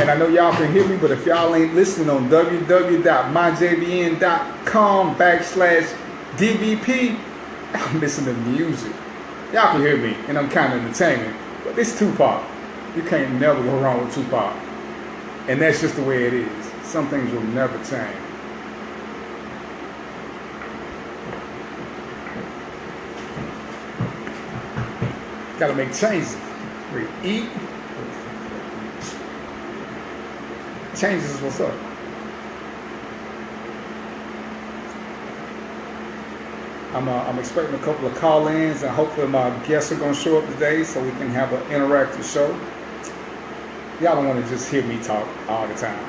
And I know y'all can hear me, but if y'all ain't listening on www.myjvn.com/DVP, I'm missing the music. Y'all can hear me, and I'm kind of entertaining. But it's Tupac. You can't never go wrong with Tupac. And that's just the way it is. Some things will never change. Gotta make changes. We eat. Changes is what's up. I'm expecting a couple of call-ins, and hopefully my guests are going to show up today so we can have an interactive show. Y'all don't want to just hear me talk all the time.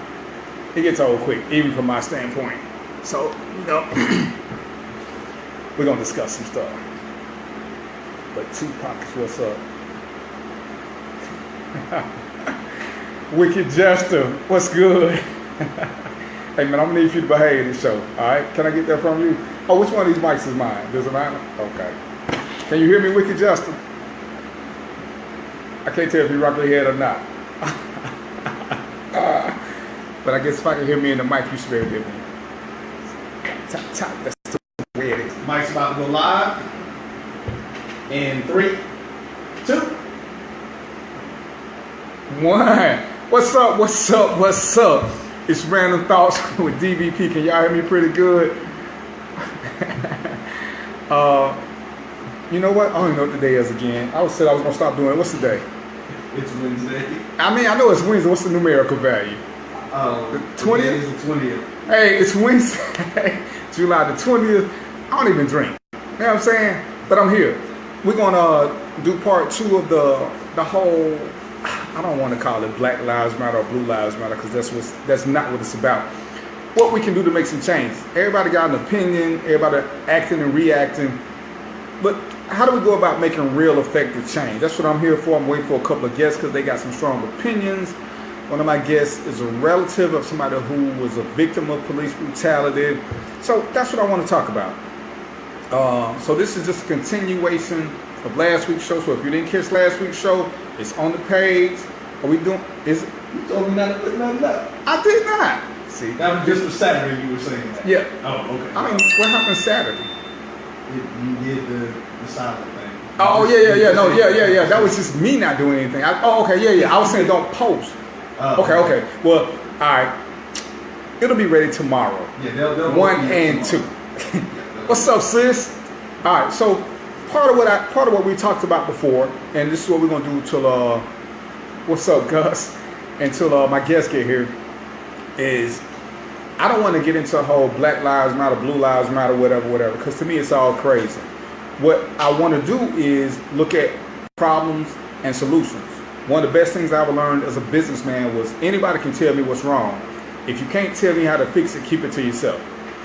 It gets old quick, even from my standpoint. So, we're going to discuss some stuff. But Tupac is what's up. Wicked Jester, what's good? Hey man, I'm gonna need you to behave this show. Alright? Can I get that from you? Oh, which one of these mics is mine? Does it matter? Okay. Can you hear me, Wicked Jester? I can't tell if you rock your head or not. But I guess if I can hear me in the mic, you should be able to hear me. Top, that's the way it is. Mic's about to go live. In 3, 2, 1. What's up? What's up? What's up? It's Random Thoughts with DVP. Can y'all hear me pretty good? You know what? I don't even know what the day is again. I said I was gonna stop doing it. What's the day? it's Wednesday. I mean, I know it's Wednesday. What's the numerical value? The 20th? It is the 20th. Hey, it's Wednesday, July the 20th. I don't even drink. You know what I'm saying? But I'm here. We're gonna do part 2 of the whole. I don't want to call it Black Lives Matter or Blue Lives Matter because that's not what it's about. What we can do to make some change. Everybody got an opinion. Everybody acting and reacting. But how do we go about making real effective change? That's what I'm here for. I'm waiting for a couple of guests because they got some strong opinions. One of my guests is a relative of somebody who was a victim of police brutality. So that's what I want to talk about. So this is just a continuation of last week's show. So if you didn't catch last week's show, it's on the page. Are we doing? Is it? You told me not to put nothing up. I did not. See, That was just for Saturday. You were saying that. yeah. Oh, okay. I mean, what happened Saturday? You did the silent thing. Oh yeah. No, yeah. That was just me not doing anything. Okay. I was saying don't post. Okay. Well, all right. It'll be ready tomorrow. Yeah, they'll 1 and 2. What's up, sis? All right. So part of what we talked about before, and this is what we're gonna do till what's up, Gus? Until my guests get here, is I don't want to get into the whole Black Lives Matter, Blue Lives Matter, whatever, because to me it's all crazy. What I want to do is look at problems and solutions. One of the best things I ever learned as a businessman was anybody can tell me what's wrong. If you can't tell me how to fix it, keep it to yourself.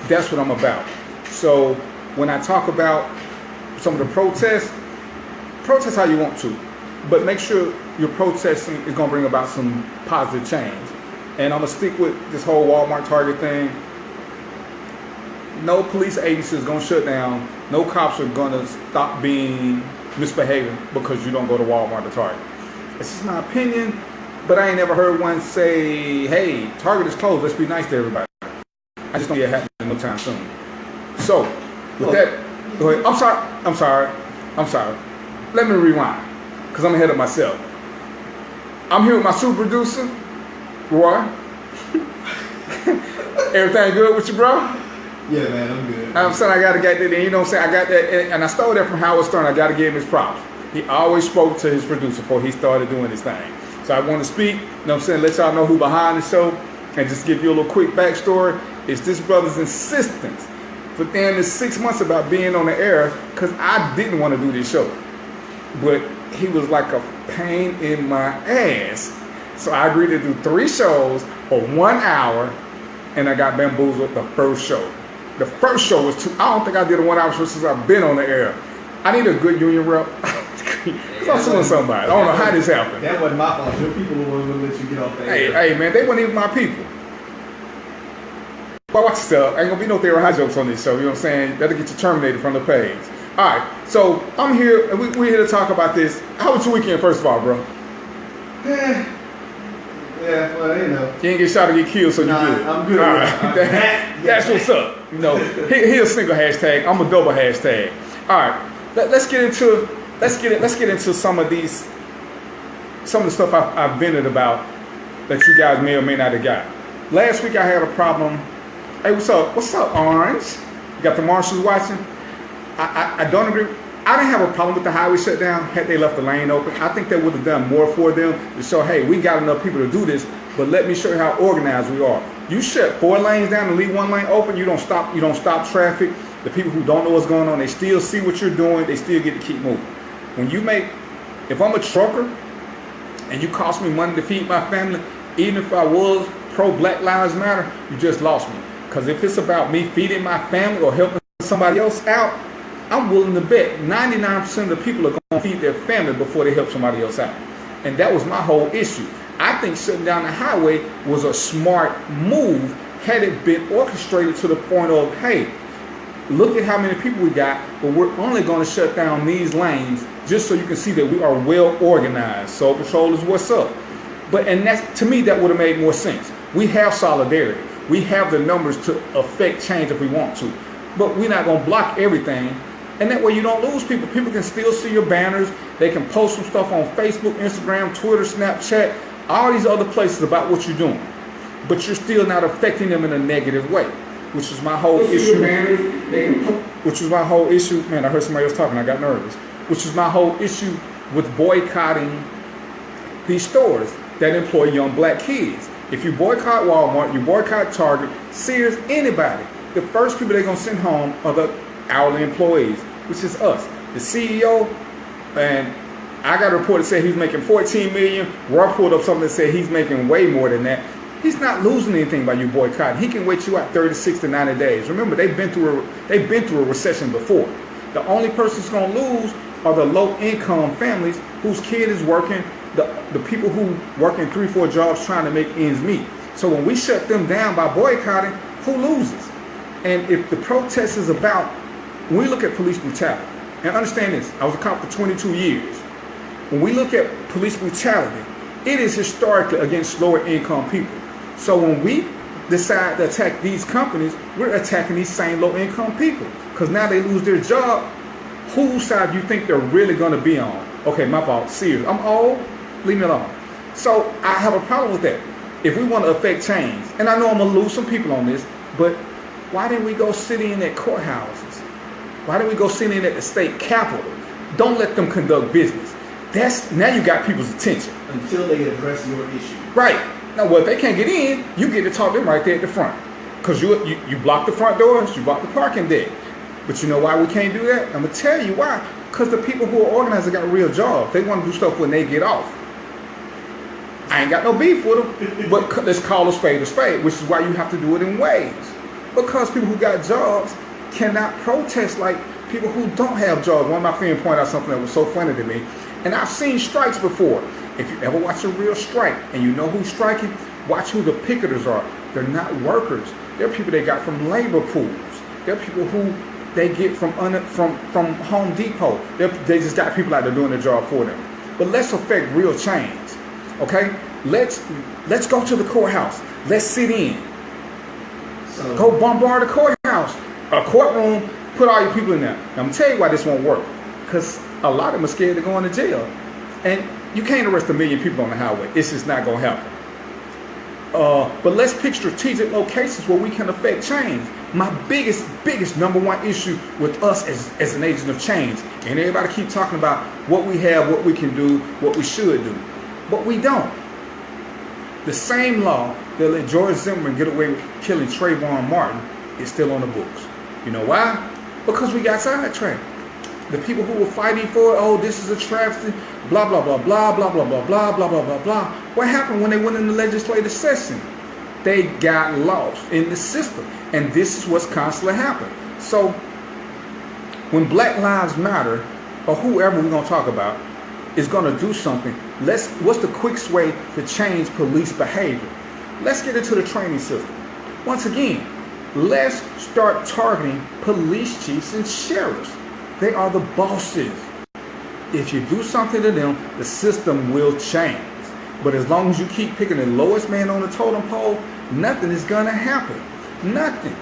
That's what I'm about. So when I talk about some of the protest how you want to, but make sure your protesting is going to bring about some positive change. And I'm going to stick with this whole Walmart Target thing. No police agency is going to shut down. No cops are going to stop misbehaving because you don't go to Walmart or Target. It's just my opinion, but I ain't never heard one say, hey, Target is closed, let's be nice to everybody. I just don't see it happening no time soon. So, with that, go ahead. I'm sorry. Let me rewind, because I'm ahead of myself. I'm here with my super producer, Roy. Everything good with you, bro? Yeah, man, I'm good. I'm saying I got to get that in. You know what I'm saying? I got that, and I stole that from Howard Stern. I got to give him his props. He always spoke to his producer before he started doing his thing. So I want to speak, you know what I'm saying, let y'all know who behind the show, and just give you a little quick backstory. It's this brother's insistence for damn near 6 months about being on the air, because I didn't want to do this show. But he was like a pain in my ass. So I agreed to do 3 shows for 1 hour, and I got bamboozled the first show. The first show was I don't think I did a 1 hour show since I've been on the air. I need a good union rep. Because I'm suing somebody. I don't know how this happened. That wasn't my fault. Your people were going to let you get off the air. Hey, man, they weren't even my people. But watch yourself. Ain't going to be no theory high jokes on this show. You know what I'm saying? That'll get you terminated from the page. All right. So I'm here, and we're here to talk about this. How was your weekend, first of all, bro? It Yeah, well, you know. You ain't get shot or get killed, so you Nah, good. I'm good. All right. That's what's up. You know, here's a single hashtag. I'm a double hashtag. All right. Let's get into some of the stuff I've vented about that you guys may or may not have got. Last week I had a problem. Hey, what's up? What's up, Orange? You got the marshals watching? I don't agree. I didn't have a problem with the highway shutdown had they left the lane open. I think that would have done more for them to show, hey, we got enough people to do this, but let me show you how organized we are. You shut 4 lanes down and leave 1 lane open, you don't stop traffic. The people who don't know what's going on, they still see what you're doing, they still get to keep moving. If I'm a trucker and you cost me money to feed my family, even if I was pro Black Lives Matter, you just lost me. Because if it's about me feeding my family or helping somebody else out, I'm willing to bet 99% of the people are going to feed their family before they help somebody else out. And that was my whole issue. I think shutting down the highway was a smart move had it been orchestrated to the point of, hey, look at how many people we got, but we're only going to shut down these lanes just so you can see that we are well organized. Soul Patrol is what's up. And that's, to me, that would have made more sense. We have solidarity. We have the numbers to affect change if we want to. But we're not going to block everything. And that way you don't lose people. People can still see your banners. They can post some stuff on Facebook, Instagram, Twitter, Snapchat, all these other places about what you're doing. But you're still not affecting them in a negative way, which is my whole issue. Which was my whole issue. Man, I heard somebody else talking. I got nervous. Which is my whole issue with boycotting these stores that employ young black kids. If you boycott Walmart, you boycott Target, Sears, anybody, the first people they're going to send home are the hourly employees, which is us. The CEO, and I got a report that said he's making $14 million. Roy pulled up something that said he's making way more than that. He's not losing anything by you boycotting. He can wait you out 36 to 90 days. Remember, they've been through a recession before. The only person who's going to lose are the low-income families whose kid is working, the people who work in 3-4 jobs trying to make ends meet. So when we shut them down by boycotting, who loses? And if the protest is about, when we look at police brutality, and understand this, I was a cop for 22 years. When we look at police brutality, it is historically against lower income people. So when we decide to attack these companies, we're attacking these same low income people. Because now they lose their job. Whose side do you think they're really going to be on? Okay, my fault, Sears. I'm old, leave me alone. So I have a problem with that. If we want to affect change, and I know I'm going to lose some people on this, but why didn't we go sit in at courthouses? Why didn't we go sit in at the state capitol? Don't let them conduct business. Now you got people's attention. Until they address your issue. Right. Now, well, if they can't get in, you get to talk to them right there at the front. Because you block the front doors, you block the parking deck. But you know why we can't do that? I'm going to tell you why. Because the people who are organized got real jobs. They want to do stuff when they get off. I ain't got no beef with them, but let's call a spade, which is why you have to do it in waves. Because people who got jobs cannot protest like people who don't have jobs. One of my friends pointed out something that was so funny to me. And I've seen strikes before. If you ever watch a real strike and you know who's striking, watch who the picketers are. They're not workers. They're people they got from labor pools. They're people who they get from Home Depot. They just got people out there doing their job for them. But let's affect real change. Okay? Let's go to the courthouse. Let's sit in. So, go bombard the courthouse. A courtroom, put all your people in there. Now, I'm going to tell you why this won't work. Because a lot of them are scared of going to jail. And you can't arrest 1 million people on the highway. It's just not going to happen. But let's pick strategic locations where we can affect change. My biggest number one issue with us as an agent of change, and everybody keep talking about what we have, what we can do, what we should do. But we don't. The same law that let George Zimmerman get away with killing Trayvon Martin is still on the books. You know why? Because we got sidetracked. The people who were fighting for, oh, this is a travesty, blah, blah, blah, blah, blah, blah, blah, blah, blah, blah, blah, blah. What happened when they went in the legislative session? They got lost in the system. And this is what's constantly happening. So when Black Lives Matter, or whoever we're going to talk about, is going to do something, what's the quickest way to change police behavior? Let's get into the training system. Once again, let's start targeting police chiefs and sheriffs. They are the bosses. If you do something to them, the system will change. But as long as you keep picking the lowest man on the totem pole, nothing is going to happen. Nothing.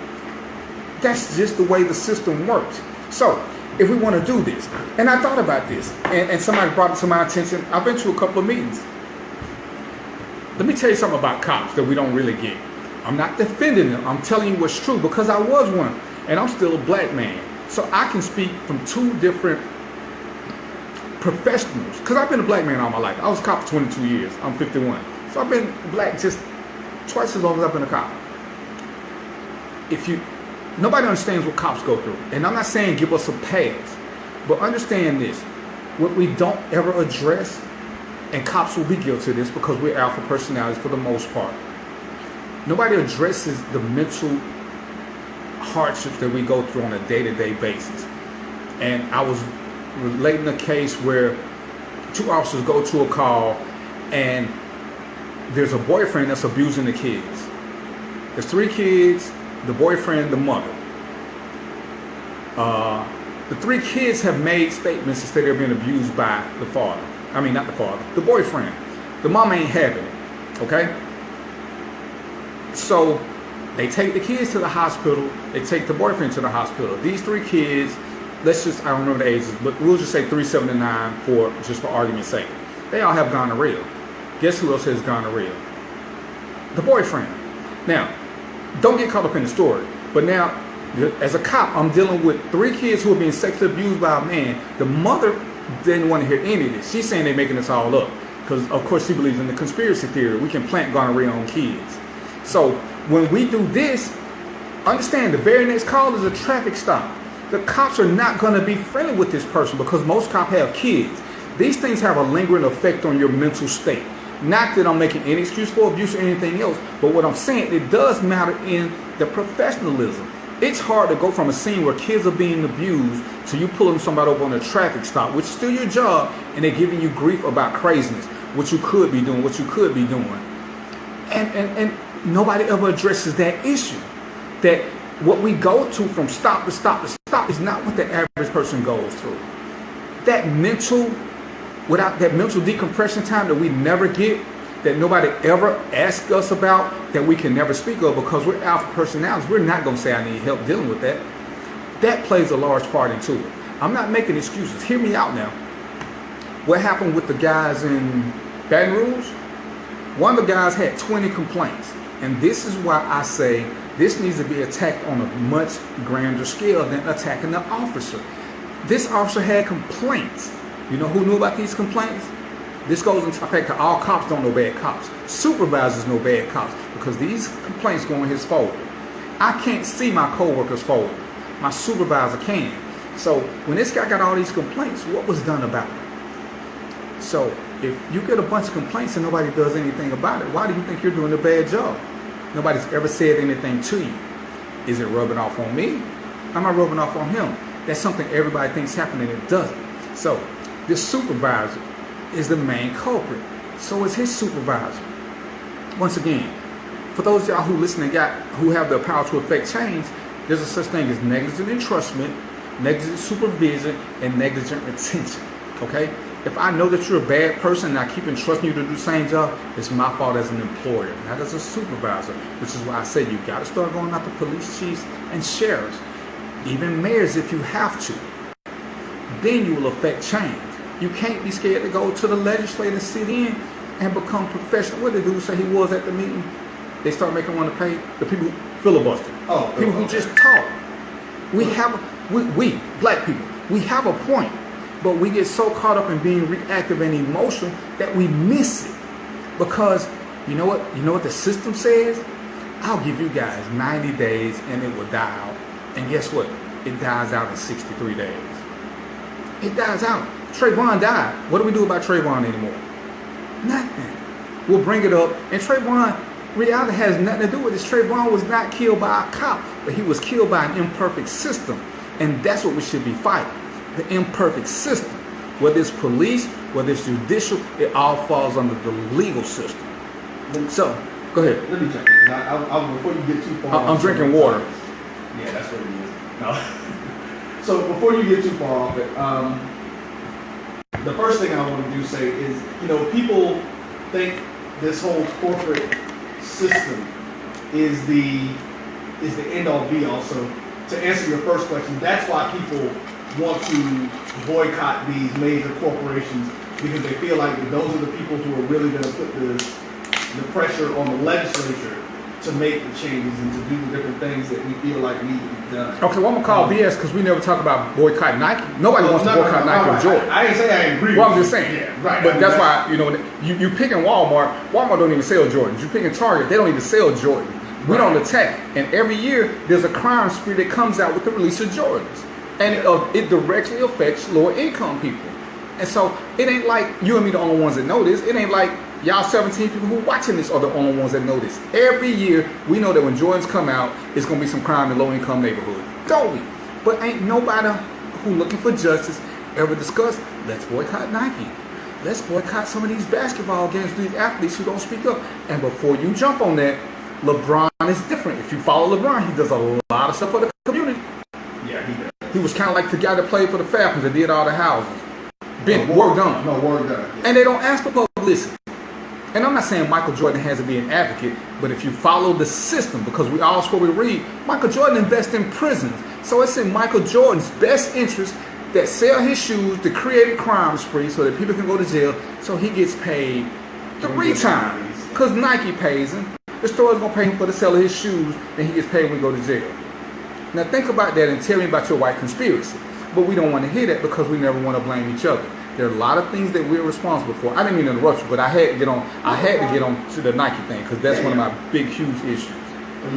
That's just the way the system works. So, if we want to do this, and I thought about this, and somebody brought it to my attention. I've been to a couple of meetings. Let me tell you something about cops that we don't really get. I'm not defending them. I'm telling you what's true because I was one, and I'm still a black man. So I can speak from two different professionals. Because I've been a black man all my life. I was a cop for 22 years. I'm 51. So I've been black just twice as long as I've been a cop. Nobody understands what cops go through. And I'm not saying give us a pass. But understand this. What we don't ever address, and cops will be guilty of this because we're alpha personalities for the most part. Nobody addresses the mental hardships that we go through on a day-to-day basis. And I was relating a case where two officers go to a call and there's a boyfriend that's abusing the kids. There's 3 kids, the boyfriend, the mother. The 3 kids have made statements that say they're being abused by the father. I mean, not the father, the boyfriend. The mom ain't having it, okay? So they take the kids to the hospital. They take the boyfriend to the hospital. These 3 kids, I don't remember the ages, but we'll just say 3, 7, and 9 for argument's sake. They all have gonorrhea. Guess who else has gonorrhea? The boyfriend. Now, don't get caught up in the story. But now, as a cop, I'm dealing with 3 kids who are being sexually abused by a man. The mother didn't want to hear any of this. She's saying they're making this all up. Because, of course, she believes in the conspiracy theory. We can plant gonorrhea on kids. So, when we do this, understand the very next call is a traffic stop. The cops are not going to be friendly with this person because most cops have kids. These things have a lingering effect on your mental state. Not that I'm making any excuse for abuse or anything else, but what I'm saying, it does matter in the professionalism. It's hard to go from a scene where kids are being abused to you pulling somebody over on a traffic stop, which is still your job, and they're giving you grief about craziness, what you could be doing, what you could be doing. And nobody ever addresses that issue. That what we go to from stop to stop to stop is not what the average person goes through. That mental decompression time that we never get, that nobody ever asks us about, that we can never speak of because we're alpha personalities, we're not going to say I need help dealing with that. That plays a large part into it. I'm not making excuses. Hear me out now. What happened with the guys in Baton Rouge? One of the guys had 20 complaints. And this is why I say this needs to be attacked on a much grander scale than attacking the officer. This officer had complaints. You know who knew about these complaints? This goes into effect that all cops don't know bad cops. Supervisors know bad cops because these complaints go in his folder. I can't see my co-worker's folder. My supervisor can. So when this guy got all these complaints, what was done about it? So if you get a bunch of complaints and nobody does anything about it, why do you think you're doing a bad job? Nobody's ever said anything to you. Is it rubbing off on me? Am I rubbing off on him? That's something everybody thinks happening and it doesn't. So this supervisor is the main culprit. So is his supervisor. Once again, for those of y'all who listen and who have the power to affect change, there's a such thing as negligent entrustment, negligent supervision, and negligent retention. Okay? If I know that you're a bad person and I keep entrusting you to do the same job, it's my fault as an employer, not as a supervisor, which is why I say you got to start going out to police chiefs and sheriffs, even mayors if you have to. Then you will affect change. You can't be scared to go to the legislature and sit in and become professional. What did the dude say he was at the meeting? They start making one to pay the people who filibuster. People who just talk. We black people, we have a point. But we get so caught up in being reactive and emotional that we miss it. Because you know what the system says? I'll give you guys 90 days and it will die out. And guess what? It dies out in 63 days. It dies out. Trayvon died. What do we do about Trayvon anymore? Nothing. We'll bring it up. And Trayvon, reality has nothing to do with this. Trayvon was not killed by a cop, but he was killed by an imperfect system. And that's what we should be fighting. The imperfect system. Whether it's police, whether it's judicial, it all falls under the legal system. So, go ahead. Let me jump in. Before you get too far. I'm drinking water. Yeah, that's what it is. No. So before you get too far off it, the first thing I want to say is, people think this whole corporate system is the end all be all. So to answer your first question, that's why people want to boycott these major corporations, because they feel like those are the people who are really going to put the pressure on the legislature to make the changes and to do the different things that we feel like need to be done. Okay, well, I'm gonna call BS because we never talk about boycott Nike. Nobody wants to boycott Nike or Jordan. I ain't say I agree. Well, with I'm just you. saying. Yeah, right. But that's why, you know, you picking Walmart. Walmart don't even sell Jordans. You picking Target, they don't even sell Jordan. We don't attack. And every year there's a crime spree that comes out with the release of Jordans, and it directly affects lower income people. And so it ain't like you and me the only ones that know this. It ain't like y'all 17 people who watching this are the only ones that know this. Every year we know that when Jordans come out, it's gonna be some crime in low income neighborhoods, don't we? But ain't nobody who looking for justice ever discussed, let's boycott Nike. Let's boycott some of these basketball games, these athletes who don't speak up. And before you jump on that, LeBron is different. If you follow LeBron, he does a lot of stuff for the community. Yeah, he does. He was kind of like the guy that played for the Falcons that did all the houses. Work done. No, work done. Yeah. And they don't ask for publicity. And I'm not saying Michael Jordan has to be an advocate, but if you follow the system, because we all swear we read, Michael Jordan invests in prisons. So it's in Michael Jordan's best interest that sell his shoes to create a crime spree so that people can go to jail, so he gets paid 3 times. Because Nike pays him. The store's going to pay him for the sale of his shoes, and he gets paid when he go to jail. Now think about that and tell me about your white conspiracy. But we don't want to hear that because we never want to blame each other. There are a lot of things that we're responsible for. I didn't mean to interrupt you, but I had to get on. I had to get on to the Nike thing because that's one of my big, huge issues.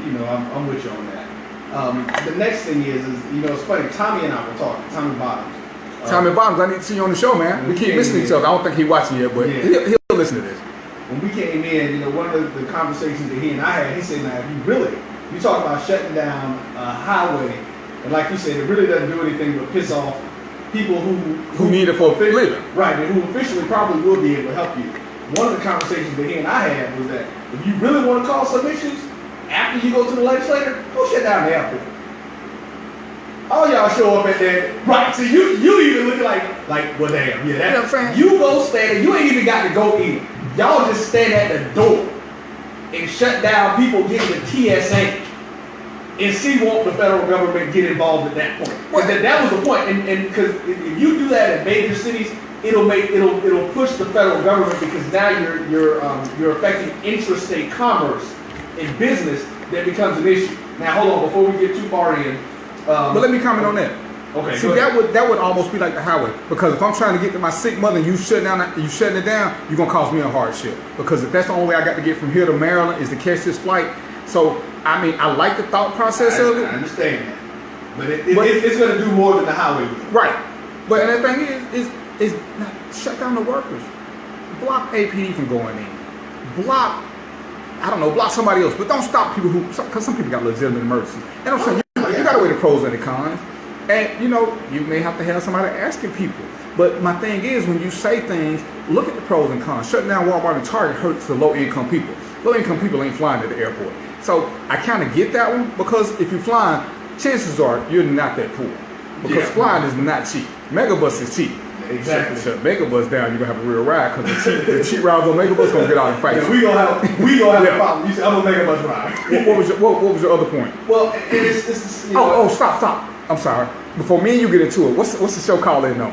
You know, I'm with you on that. The next thing is you know, it's funny. Tommy and I were talking. Tommy Bottoms. Tommy Bottoms, I need to see you on the show, man. We keep missing each other. I don't think he's watching yet, but he'll listen to this. When we came in, you know, one of the conversations that he and I had, he said, "Now, if you talk about shutting down a highway, and like you said, it really doesn't do anything but piss off people who need it for a living, right? And who officially probably will be able to help you." One of the conversations that he and I had was that if you really want to cause some issues after you go to the legislature, go shut down the airport. All y'all show up at that, right? So you even looking like well, damn, yeah, You know what I'm saying? You go stand. You ain't even got to go in. Y'all just stand at the door and shut down people getting the TSA and see won't the federal government get involved at that point. Well, that was the point. And because if you do that in major cities, it'll push the federal government, because now you're affecting intrastate commerce and business that becomes an issue. Now hold on, before we get too far in. But let me comment on that. Okay. See, that would almost be like the highway, because if I'm trying to get to my sick mother and you shutting it down, you're gonna cause me a hardship. Because if that's the only way I got to get from here to Maryland is to catch this flight. So I mean, I like the thought process of it. I understand that, but it's gonna do more than the highway will. Right. But and the thing is not shut down the workers. Block APD from going in. Block somebody else, but don't stop people because some people got legitimate emergencies. And I'm saying you got to weigh the pros and the cons. And you know, you may have to have somebody asking people. But my thing is, when you say things, look at the pros and cons. Shutting down Walmart and Target hurts the low income people. Low income people ain't flying to the airport. So I kind of get that one, because if you're flying, chances are you're not that poor. Because flying is not cheap. Megabus is cheap. Exactly. Shut Megabus down, you're gonna have a real ride, because the cheap rides on Megabus gonna get out and fight. Yeah, we gonna have a problem. You said I'm gonna Megabus ride. What was your other point? Well, it's you know, Stop. I'm sorry. Before me and you get into it, what's the show called in though?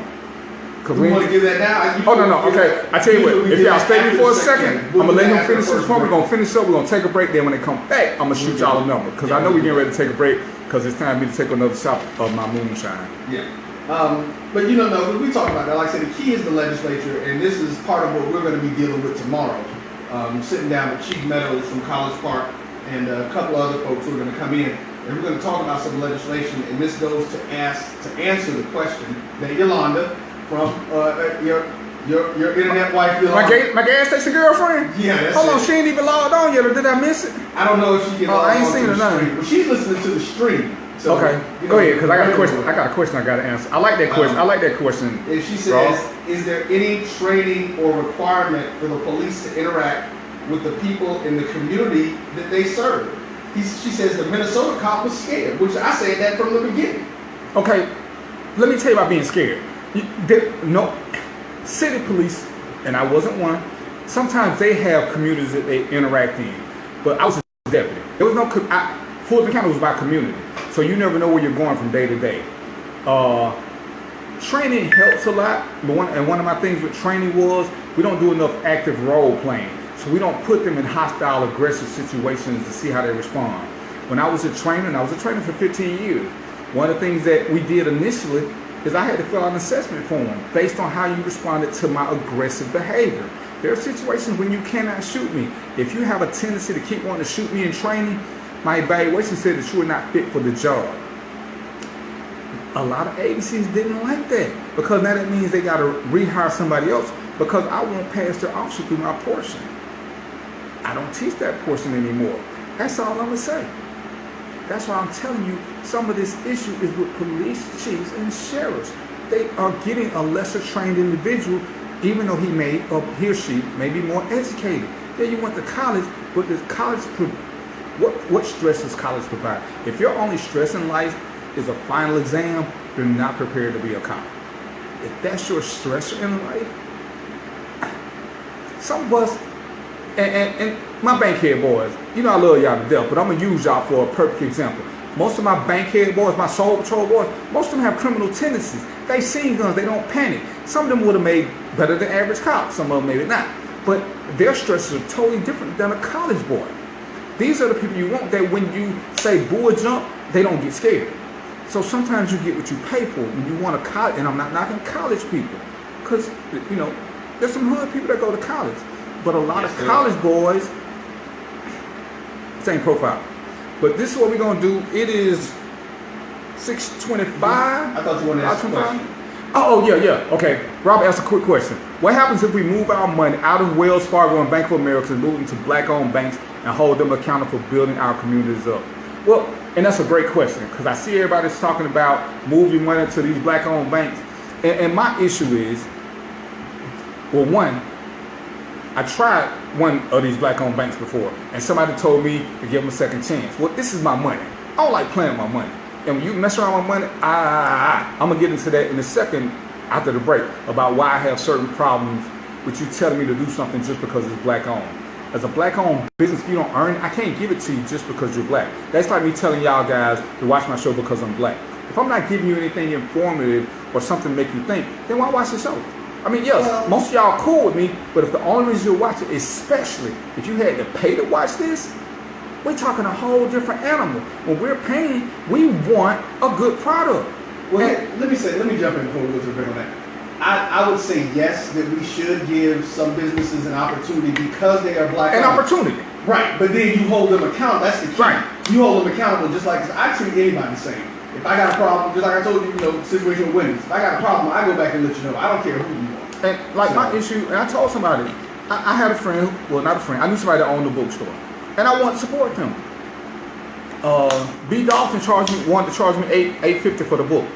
We want to give that now. No. Okay, I tell you what. If y'all stay here for a second, I'm gonna let him finish his point. We're gonna finish up. We're gonna take a break. Then when they come back, I'm gonna shoot y'all a number, because I know we're getting ready to take a break, because it's time for me to take another shot of my moonshine. Yeah. But you know, no, we talk about that. Like I said, the key is the legislature, and this is part of what we're going to be dealing with tomorrow. Sitting down with Chief Meadows from College Park and a couple of other folks who are going to come in, and we're going to talk about some legislation. And this goes to answer the question that Yolanda from your internet wife, Yolanda. My gas station girlfriend. Yeah. That's Hold on, it. she ain't even logged on yet, or did I miss it? I don't know if she can. I ain't seen her none. Well, she's listening to the stream. So, Okay, you know, go ahead, because I got a question. I got to answer. I like that question. And she says, is there any training or requirement for the police to interact with the people in the community that they serve? She says the Minnesota cop was scared, which I said that from the beginning. Okay, let me tell you about being scared. No, city police, and I wasn't one. sometimes they have communities that they interact in. But I was a deputy. There was no, Fulton County was by community. So you never know where you're going from day to day. Training helps a lot. But one of my things with training was we don't do enough active role playing. So we don't put them in hostile, aggressive situations to see how they respond. When I was a trainer, and I was a trainer for 15 years, one of the things that we did initially is I had to fill out an assessment form based on how you responded to my aggressive behavior. There are situations when you cannot shoot me. If you have a tendency to keep wanting to shoot me in training, my evaluation said that you are not fit for the job. A lot of agencies didn't like that because now that means they got to rehire somebody else because I won't pass their officer through my portion. I don't teach that portion anymore. That's all I'm going to say. That's why I'm telling you some of this issue is with police chiefs and sheriffs. They are getting a lesser trained individual even though he or she may be more educated. Yeah, you went to college, but the college, what stress does college provide? If your only stress in life is a final exam, you're not prepared to be a cop. If that's your stressor in life, some of us, and my bankhead boys, you know I love y'all to death, but I'm going to use y'all for a perfect example. Most of my bankhead boys, my soul patrol boys, most of them have criminal tendencies. They seen guns, they don't panic. Some of them would have made better than average cops, some of them maybe not. But their stresses are totally different than a college boy. These are the people you want that when you say bull jump, they don't get scared. So sometimes you get what you pay for when you want a college, and I'm not knocking college people, because, you know, there's some hood people that go to college, but a lot of college boys, same profile. But this is what we're going to do. It is 6:25. I thought you wanted to ask a question. Oh, yeah. Okay. Rob asked a quick question. What happens if we move our money out of Wells Fargo and Bank of America and move into black-owned banks and hold them accountable for building our communities up? Well, and that's a great question because I see everybody's talking about moving money to these black-owned banks. And my issue is, well, one, I tried one of these black-owned banks before, and somebody told me to give them a second chance. Well, this is my money. I don't like playing with my money. And when you mess around with my money, I'm going to get into that in a second after the break about why I have certain problems with you telling me to do something just because it's black-owned. As a black-owned business, if you don't earn it, I can't give it to you just because you're black. That's like me telling y'all guys to watch my show because I'm black. If I'm not giving you anything informative or something to make you think, then why watch the show? I mean, yes, most of y'all cool with me, but if the only reason you're watching, especially if you had to pay to watch this, we're talking a whole different animal. When we're paying, we want a good product. Well, let me jump in before we go to the break on that. I would say yes, that we should give some businesses an opportunity because they are black. An opportunity. Right, but then you hold them accountable. That's the key. Right. You hold them accountable just like I treat anybody the same. If I got a problem, just like I told you, situation with Wendy's. If I got a problem, I go back and let you know. I don't care who you are. And like my issue, and I told somebody, I had a friend, well not a friend, I knew somebody that owned a bookstore. And I wanted to support them. B. Dolphin wanted to charge me $8.50 for the book.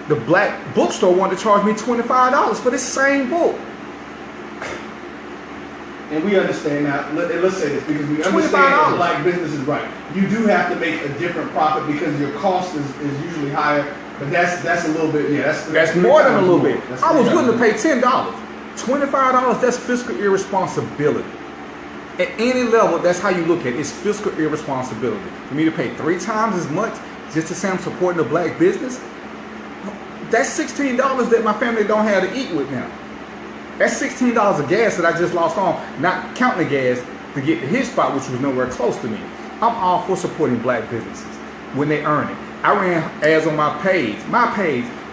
The black bookstore wanted to charge me $25 for this same book. And we understand now, let's say this, because we understand that black business is right. You do have to make a different profit because your cost is usually higher, but that's a little bit, that's more than a little bit. I was willing to pay $10. $25, that's fiscal irresponsibility. At any level, that's how you look at it. It's fiscal irresponsibility. For me to pay 3 times as much just to say I'm supporting a black business, that's $16 that my family don't have to eat with now. That's $16 of gas that I just lost on, not counting the gas to get to his spot, which was nowhere close to me. I'm all for supporting black businesses when they earn it. I ran ads on my page,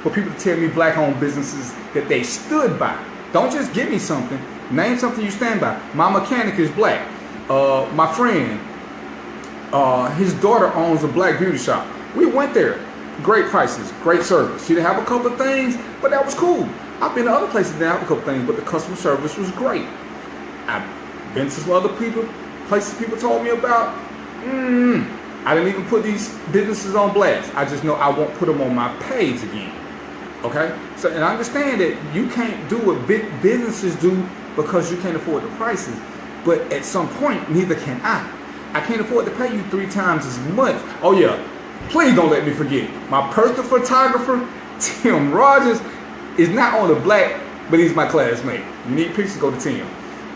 for people to tell me black-owned businesses that they stood by. Don't just give me something. Name something you stand by. My mechanic is black. My friend, his daughter owns a black beauty shop. We went there. Great prices, great service. She didn't have a couple of things, but that was cool. I've been to other places that didn't have a couple of things, but the customer service was great. I've been to some other places people told me about. I didn't even put these businesses on blast. I just know I won't put them on my page again. Okay? So, and I understand that you can't do what big businesses do because you can't afford the prices. But at some point, neither can I. I can't afford to pay you 3 times as much. Oh yeah, please don't let me forget. My personal photographer, Tim Rogers, is not only black, but he's my classmate. You need pictures, go to Tim.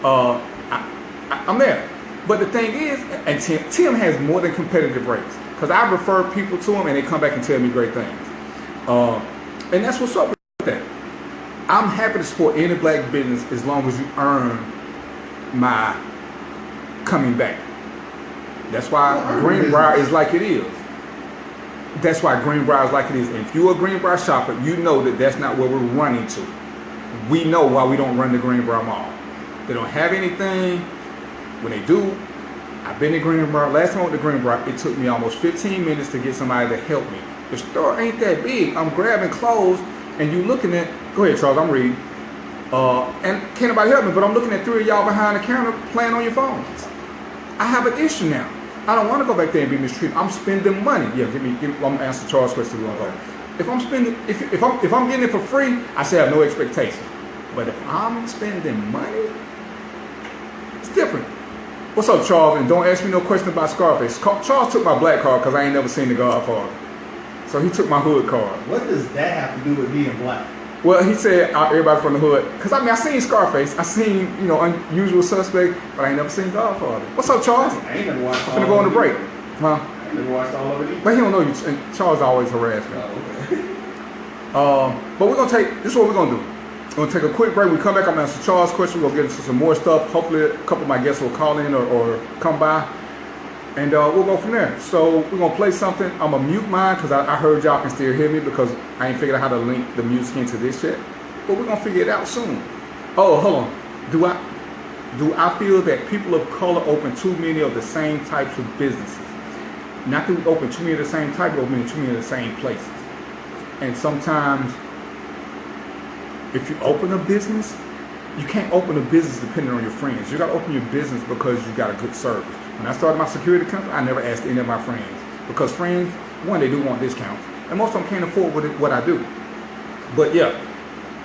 I'm there. But the thing is, and Tim has more than competitive rates because I refer people to him and they come back and tell me great things. And that's what's up with that. I'm happy to support any black business as long as you earn my coming back. That's why Greenbrier is like it is. That's why Greenbrier is like it is. And if you're a Greenbrier shopper, you know that that's not where we're running to. We know why we don't run the Greenbrier Mall. They don't have anything. When they do, I've been to Greenbrier. Last time I went to Greenbrier, it took me almost 15 minutes to get somebody to help me. The store ain't that big. I'm grabbing clothes and you looking at, go ahead Charles, I'm reading. And can't nobody help me, but I'm looking at 3 of y'all behind the counter playing on your phones. I have an issue now. I don't want to go back there and be mistreated. I'm spending money. Yeah, I'm gonna answer Charles' question. If I'm spending, if I'm getting it for free, I say I have no expectation. But if I'm spending money, it's different. What's up, Charles? And don't ask me no question about Scarface. Charles took my black card because I ain't never seen The Godfather. So he took my hood card. What does that have to do with being black? Well, he said everybody from the hood. Because I seen Scarface. I seen, Unusual Suspect, but I ain't never seen Godfather. What's up, Charles? I ain't never watched I'm finna go on the break. Huh? I ain't never watched all of it either. But he don't know you. And Charles always harass me. Oh, okay. But we're going to this is what we're going to do. We're going to take a quick break. We come back, I'm going to answer Charles' question. We'll get into some more stuff. Hopefully a couple of my guests will call in or come by. And we'll go from there. So we're going to play something. I'm going to mute mine because I heard y'all can still hear me because I ain't figured out how to link the music into this yet. But we're going to figure it out soon. Oh, hold on. Do I feel that people of color open too many of the same types of businesses? Not that we open too many of the same type, but open too many of the same places. And sometimes, if you open a business, you can't open a business depending on your friends. You got to open your business because you got a good service. When I started my security company, I never asked any of my friends. Because friends, one, they do want discounts. And most of them can't afford what I do. But yeah,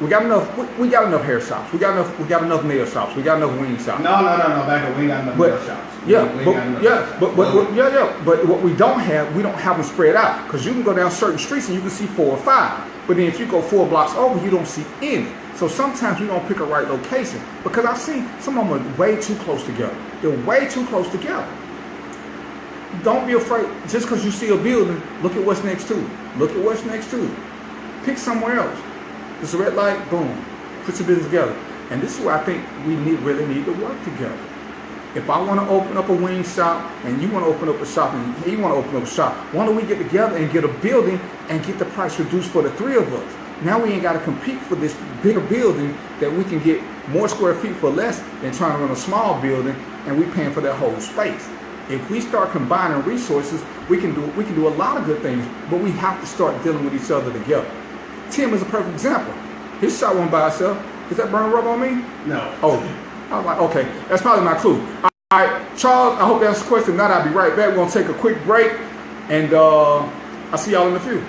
we got enough hair shops. We got enough nail shops. We got enough wing shops. No. Back up, we ain't got enough nail shops. But what we don't have them spread out. Because you can go down certain streets and you can see 4 or 5. But then if you go 4 blocks over, you don't see any. So sometimes we don't pick a right location. Because I've seen some of them are way too close together. They're way too close together. Don't be afraid. Just because you see a building, look at what's next to it. Look at what's next to it. Pick somewhere else. There's a red light, boom. Put your business together. And this is where I think we really need to work together. If I want to open up a wing shop and you want to open up a shop and you want to open up a shop, why don't we get together and get a building and get the price reduced for the 3 of us? Now we ain't got to compete for this bigger building that we can get more square feet for less than trying to run a small building and we paying for that whole space. If we start combining resources, we can do a lot of good things, but we have to start dealing with each other together. Tim is a perfect example. His shop went by itself. Is that burn rub on me? No. Oh, I was like, okay, that's probably my clue. All right, Charles, I hope that's the question. If not, I'll be right back. We're going to take a quick break, and I'll see y'all in a few.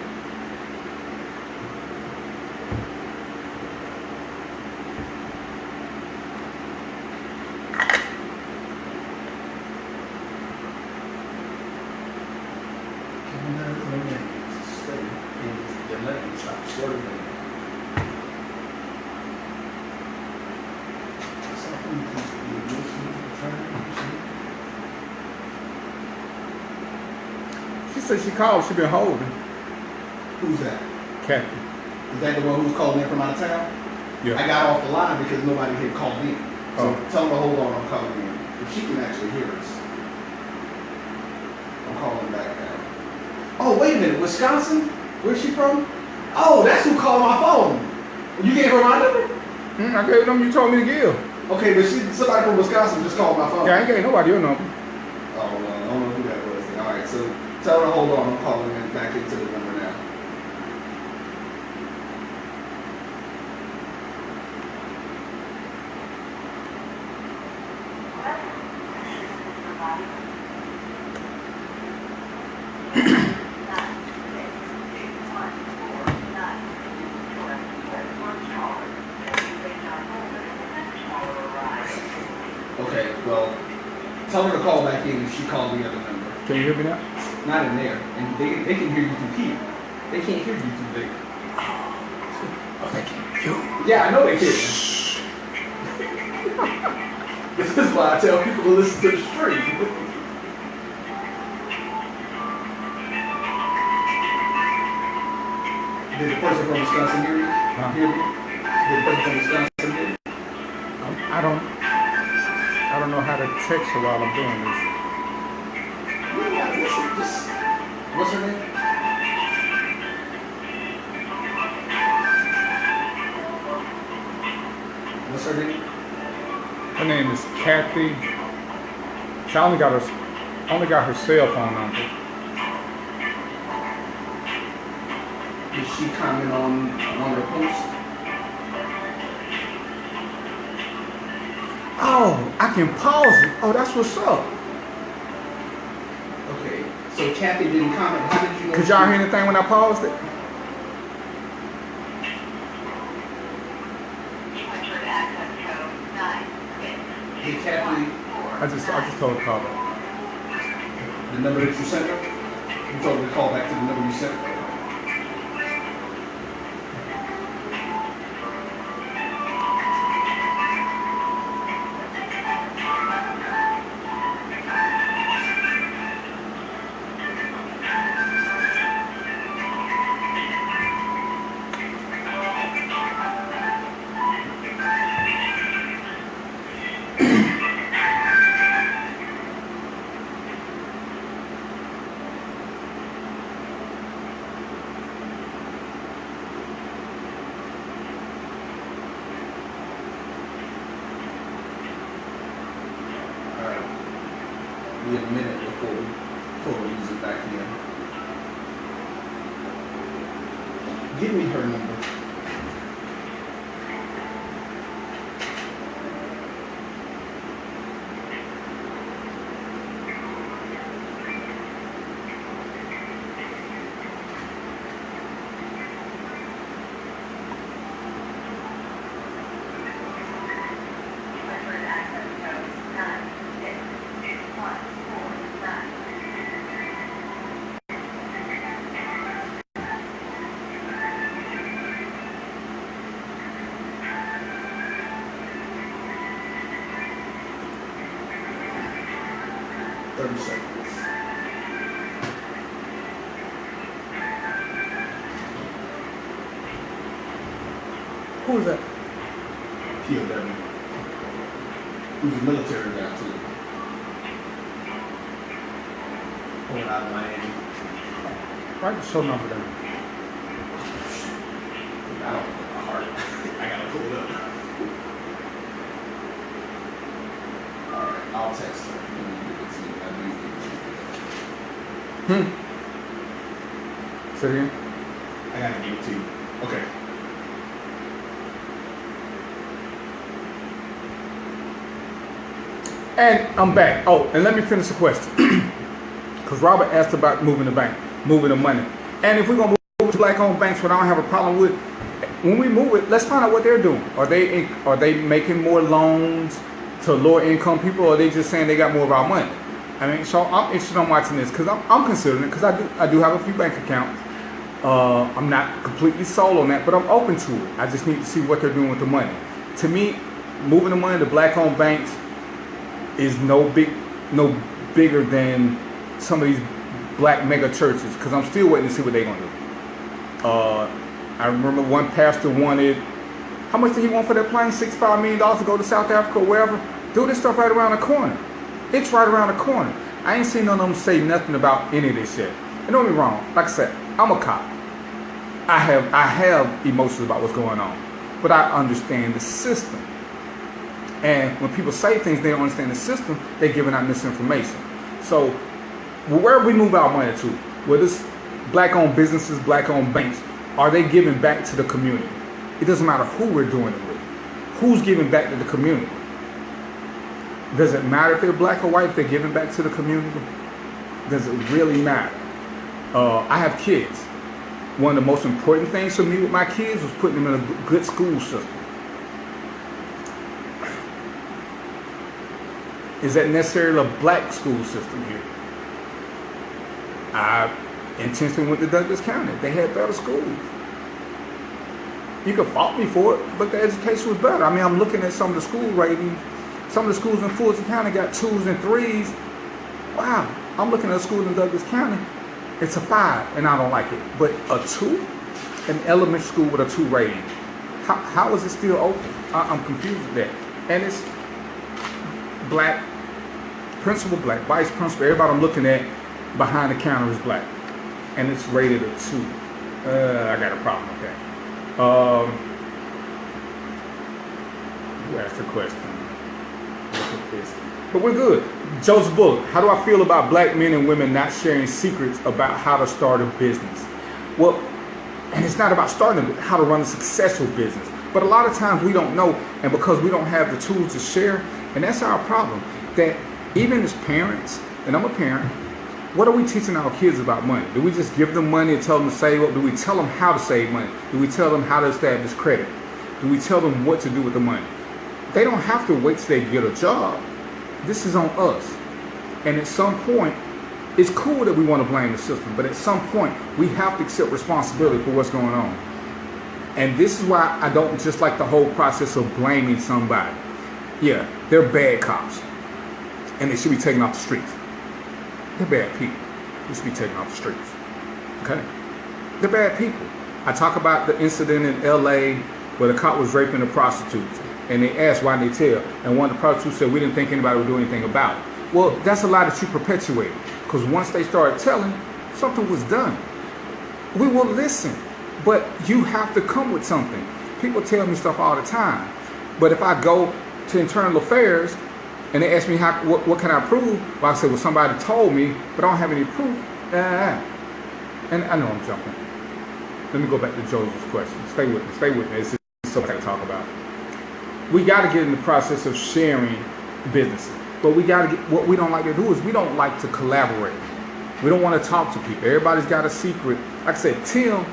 She said she called. She been holding. Who's that? Kathy. Is that the one who's calling in from out of town? Yeah. I got off the line because nobody had called in. So Oh. tell them to hold on. I'm calling in. If she can actually hear us. I'm calling back now. Oh, wait a minute. Wisconsin? Where's she from? Oh, that's who called my phone. You gave her my number? I gave them you told me to give. Okay, but somebody from Wisconsin just called my phone. Yeah, I ain't gave nobody your number. Oh, well, I don't know who that was. All right, so tell her to hold on. I'm calling in back into the number now. Okay, well, tell her to call back in if she called the other number. Can you hear me now? Not in there. And they can hear you through here. They can't hear you through there. Oh, they can hear you. Yeah, I know they can. why I tell people to listen to the stream. Did the person from Wisconsin hear you? Huh? Hear me? Did the person from Wisconsin hear you? I don't know how to text her while I'm doing this. Yeah, listen, just, what's her name? What's her name? Her name is Kathy. So I only got her cell phone number. Did she comment on one of the posts? Oh, I can pause it. Oh, that's what's up. Okay, so Kathy didn't comment. How did you know? Could y'all hear anything when I paused it? Did Kathy, I just told her to call back. the number that you sent her? You told her to call back to the number you sent her? Be a minute before we pull the music back in. Give me her number. Who is that? POW. Who's a military guy too. Pulling out of Miami. Write the show number down. I don't know my heart. I gotta pull it up. Alright, I'll text her. Let me give it to you. Say it again. I gotta give it to you. Okay. And I'm back. Oh, and let me finish the question. Because Robert asked about moving the bank, moving the money. And if we're going to move to black-owned banks, what I don't have a problem with, when we move it, let's find out what they're doing. Are they making more loans to lower-income people, or are they just saying they got more of our money? I mean, so I'm interested in watching this because I'm considering it because I do have a few bank accounts. I'm not completely sold on that, but I'm open to it. I just need to see what they're doing with the money. To me, moving the money to black-owned banks is no bigger than some of these black mega churches because I'm still waiting to see what they're gonna do. I remember one pastor wanted, how much did he want for that plane? $65 million to go to South Africa or wherever. Do this stuff right around the corner. It's right around the corner. I ain't seen none of them say nothing about any of this yet. And don't get me wrong, like I said, I'm a cop. I have emotions about what's going on, but I understand the system. And when people say things they don't understand the system, they're giving out misinformation. So where we move our money to, whether it's black-owned businesses, black-owned banks, are they giving back to the community? It doesn't matter who we're doing it with. Who's giving back to the community? Does it matter if they're black or white, if they're giving back to the community? Does it really matter? I have kids. One of the most important things for me with my kids was putting them in a good school system. Is that necessarily a black school system here? I intentionally went to Douglas County. They had better schools. You could fault me for it, but the education was better. I mean, I'm looking at some of the school ratings, Some of the schools in Fulton County got 2s and 3s. Wow, I'm looking at a school in Douglas County. It's a 5, and I don't like it. But a 2, an elementary school with a 2 rating. How is it still open? I'm confused with that. And it's black, principal black, vice principal. Everybody I'm looking at behind the counter is black, and it's rated a 2. I got a problem with that. Who asked the question? Look at this. But we're good. Joseph Bullock, how do I feel about black men and women not sharing secrets about how to start a business? Well, and it's not about starting how to run a successful business. But a lot of times we don't know, and because we don't have the tools to share, and that's our problem. That even as parents, and I'm a parent, what are we teaching our kids about money? Do we just give them money and tell them to save up? Do we tell them how to save money? Do we tell them how to establish credit? Do we tell them what to do with the money? They don't have to wait till they get a job. This is on us. And at some point, it's cool that we want to blame the system, but at some point, we have to accept responsibility for what's going on. And this is why I don't just like the whole process of blaming somebody. Yeah, they're bad cops, and they should be taken off the streets. They're bad people. They should be taken off the streets. Okay? They're bad people. I talk about the incident in LA where the cop was raping the prostitutes, and they asked why didn't they tell, and one of the prostitutes said, we didn't think anybody would do anything about it. Well, that's a lie that you perpetuate, because once they started telling, something was done. We will listen, but you have to come with something. People tell me stuff all the time, but if I go to internal affairs and they ask me what can I prove, well, I say, well, somebody told me, but I don't have any proof. And I know I'm jumping. Let me go back to Joseph's question. Stay with me. It's something to talk about. We got to get in the process of sharing businesses, but we got to get, what we don't like to do is we don't like to collaborate. We don't want to talk to people. Everybody's got a secret. Like I said, Tim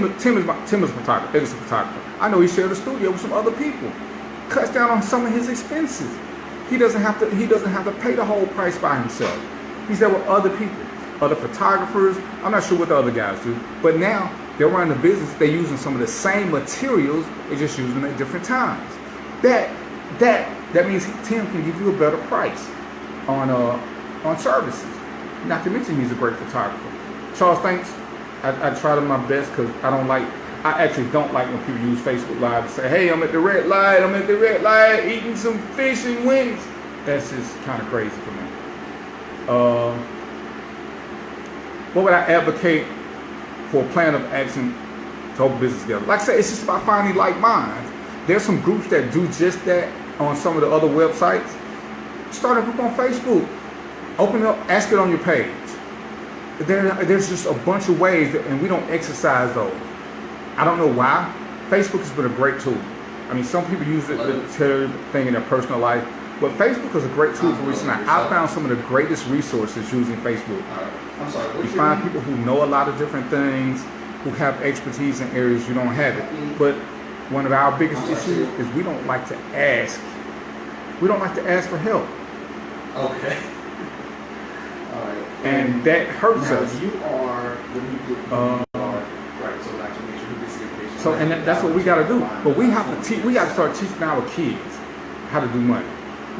is a photographer. Biggest photographer. I know he shared a studio with some other people. Cuts down on some of his expenses. He doesn't have to pay the whole price by himself. He's there with other people, other photographers. I'm not sure what the other guys do, but now they're running the business. They're using some of the same materials. They're just using them at different times. That means Tim can give you a better price on services. Not to mention he's a great photographer. Charles, thanks. I try to my best because I actually don't like when people use Facebook Live to say, hey, I'm at the red light, eating some fish and wings. That's just kind of crazy for me. What would I advocate for a plan of action to hold business together? Like I said, it's just about finding like minds. There's some groups that do just that on some of the other websites. Start a group on Facebook. Open it up, ask it on your page. There's just a bunch of ways, and we don't exercise those. I don't know why. Facebook has been a great tool. I mean, some people use it to tell thing in their personal life, but Facebook is a great tool for reaching out. I found some of the greatest resources using Facebook. I'm sorry. You find people who know a lot of different things, who have expertise in areas you don't have it. But one of our biggest issues is we don't like to ask. We don't like to ask for help. Okay. All right. And that hurts now, us. You are right. So, like, to make sure you get the information. So, and that's what we got to do. But we have to teach. We got to start teaching our kids how to do money.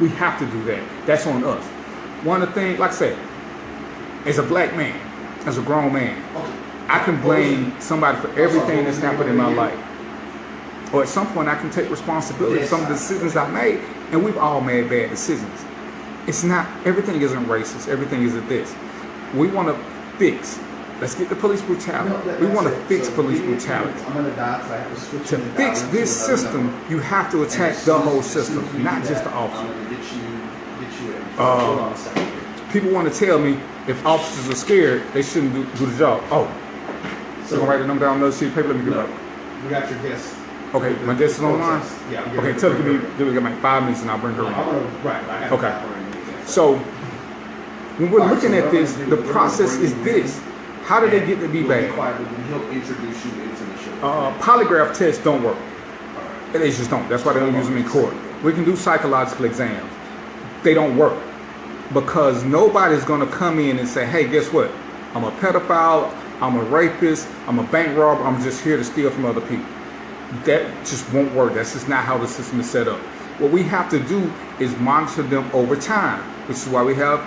We have to do that. That's on us. One of the things, like I said, as a black man, as a grown man, I can blame somebody for everything that's happened in my life. Or at some point, I can take responsibility for some of the decisions I made, and we've all made bad decisions. It's not, everything isn't racist, everything isn't this. We want to fix. Let's get the police brutality. We want to fix police brutality. I'm gonna die because I have to switch. To fix this system, you have to attack the whole system, not just the officer. I'm gonna get you in. Hold on a second. People want to tell me if officers are scared, they shouldn't do the job. Oh, so I'm gonna write the number down on another sheet of paper. Let me get it up. We got your guest. Okay, my guest is online? Yeah. Okay, tell her, give me like 5 minutes and I'll bring her in. Right. Okay. So, when we're looking at this, the process is this. How did they get to be bad? He'll introduce you into the show. Polygraph tests don't work. They just don't. That's why they don't use them in court. We can do psychological exams. They don't work. Because nobody's going to come in and say, hey, guess what? I'm a pedophile, I'm a rapist, I'm a bank robber, I'm just here to steal from other people. That just won't work. That's just not how the system is set up. What we have to do is monitor them over time, which is why we have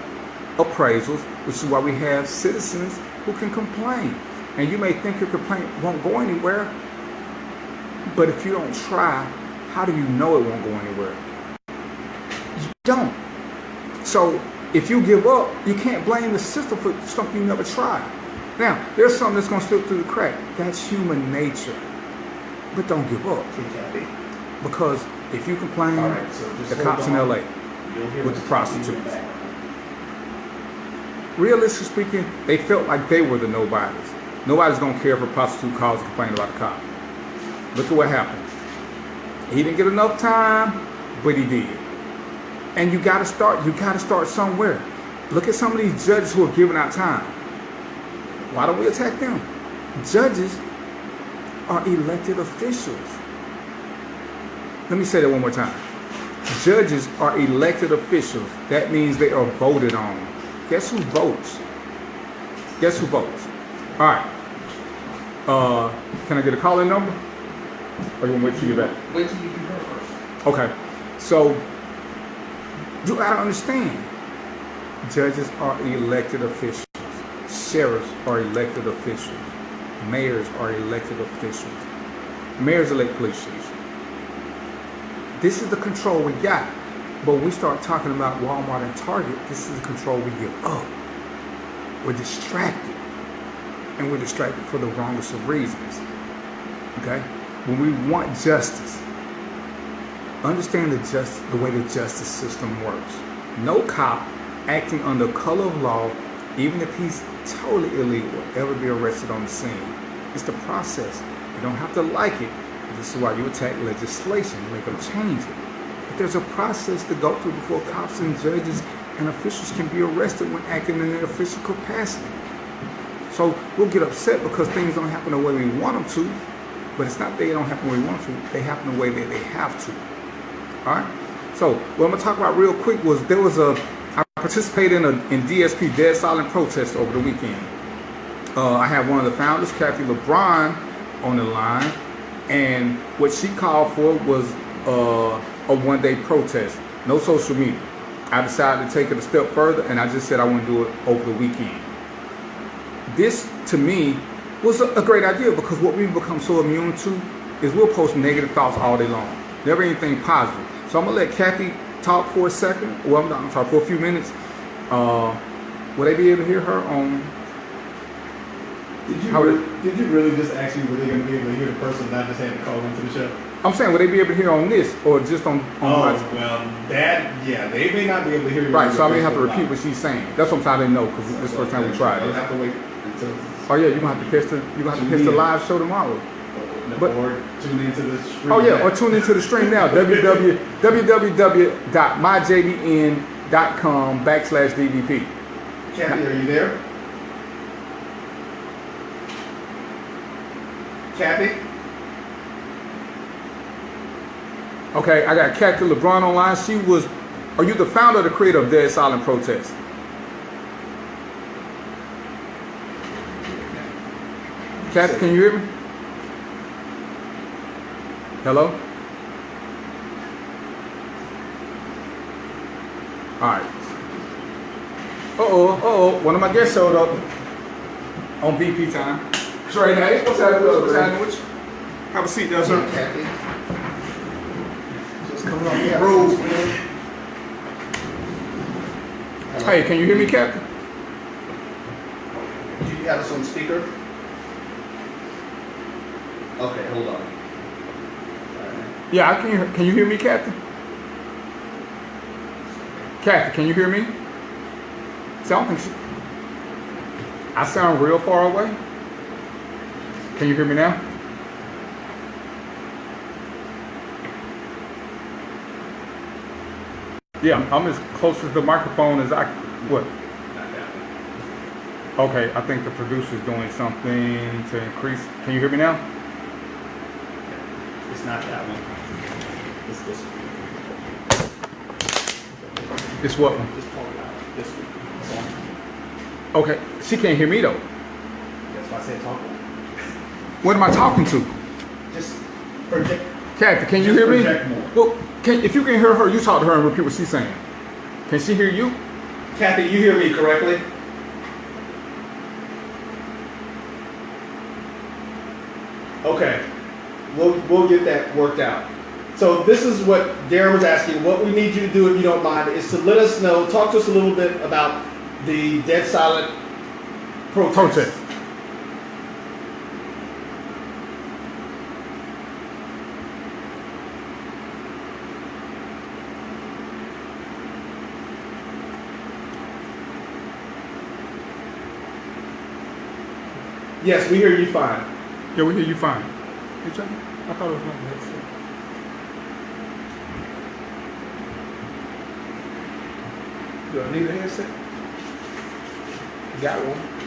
appraisals, which is why we have citizens who can complain. And you may think your complaint won't go anywhere, but if you don't try, how do you know it won't go anywhere? You don't. So if you give up, you can't blame the system for something you never tried. Now, there's something that's going to slip through the crack. That's human nature. But don't give up. Because if you complain, the cops in LA with the prostitutes. Realistically speaking, they felt like they were the nobodies. Nobody's going to care if a prostitute calls and complains about a cop. Look at what happened. He didn't get enough time, but he did. And you gotta start somewhere. Look at some of these judges who are giving out time. Why don't we attack them? Judges are elected officials. Let me say that one more time. Judges are elected officials. That means they are voted on. Guess who votes? Guess who votes? All right. Can I get a call-in number? Or you want to wait till you get back? Wait till you do her first. Okay. So you gotta understand, judges are elected officials. Sheriffs are elected officials. Mayors are elected officials. Mayors elect police chiefs. This is the control we got. But when we start talking about Walmart and Target, this is the control we give up. We're distracted. And we're distracted for the wrongest of reasons. Okay? When we want justice, understand the way the justice system works. No cop acting under color of law, even if he's totally illegal, will ever be arrested on the scene. It's the process. You don't have to like it. This is why you attack legislation, make them change it. But there's a process to go through before cops and judges and officials can be arrested when acting in an official capacity. So we'll get upset because things don't happen the way we want them to, but it's not that they don't happen the way we want to, they happen the way that they have to. All right. So what I'm gonna talk about real quick was I participated in DSP Dead Silent Protest over the weekend. I have one of the founders, Kathy LeBron, on the line, and what she called for was a one-day protest, no social media. I decided to take it a step further, and I just said I want to do it over the weekend. This, to me, was a great idea because what we've become so immune to is we'll post negative thoughts all day long, never anything positive. So I'm gonna let Kathy talk for a second. Well, I'm sorry, for a few minutes. Will they be able to hear her on? Did you really just ask you were they going to be able to hear the person and I just had to call into the show? I'm saying, will they be able to hear on this or just on my? Well, they may not be able to hear you. Right, so I may have to repeat what she's saying. That's what I'm saying. I didn't know because this is the first time we tried You'll it. have to wait until. Oh yeah, you're gonna have to catch the live show tomorrow. Or tune into the stream. Oh yeah, or tune into the stream now. www.myjbn.com/DVP. Kathy, are you there? Kathy? Okay, I got Kathy LeBron online. Are you the founder or the creator of Dead Silent Protest? Kathy, can you hear me? Hello? Alright. One of my guests showed up on BP time. Trey, hey, what's happening with you? Have a seat there, sir. Kathy. Just coming on the Rules, Hey, can you hear me, Captain? Do you have us on speaker? Okay, hold on. Yeah, I can hear. Can you hear me, Captain? Kathy, can you hear me? See, I don't think I sound real far away. Can you hear me now? Yeah, I'm as close to the microphone as I. What? Okay, I think the producer's doing something to increase. Can you hear me now? It's not that one. It's this one. It's what one? Just pull it out. This one. It's on. Okay, she can't hear me though. That's why I said talk. What am I talking to? Just project. Kathy, can you Just hear me? project more. Well, if you can hear her, you talk to her and repeat what she's saying. Can she hear you? Kathy, you hear me correctly? Okay, we'll get that worked out. So this is what Darren was asking. What we need you to do, if you don't mind, is to let us know, talk to us a little bit about the Dead Silent protest. Yes, we hear you fine. Yeah, we hear you fine. You check me? I thought it was my headset. Do I need a headset? Got one.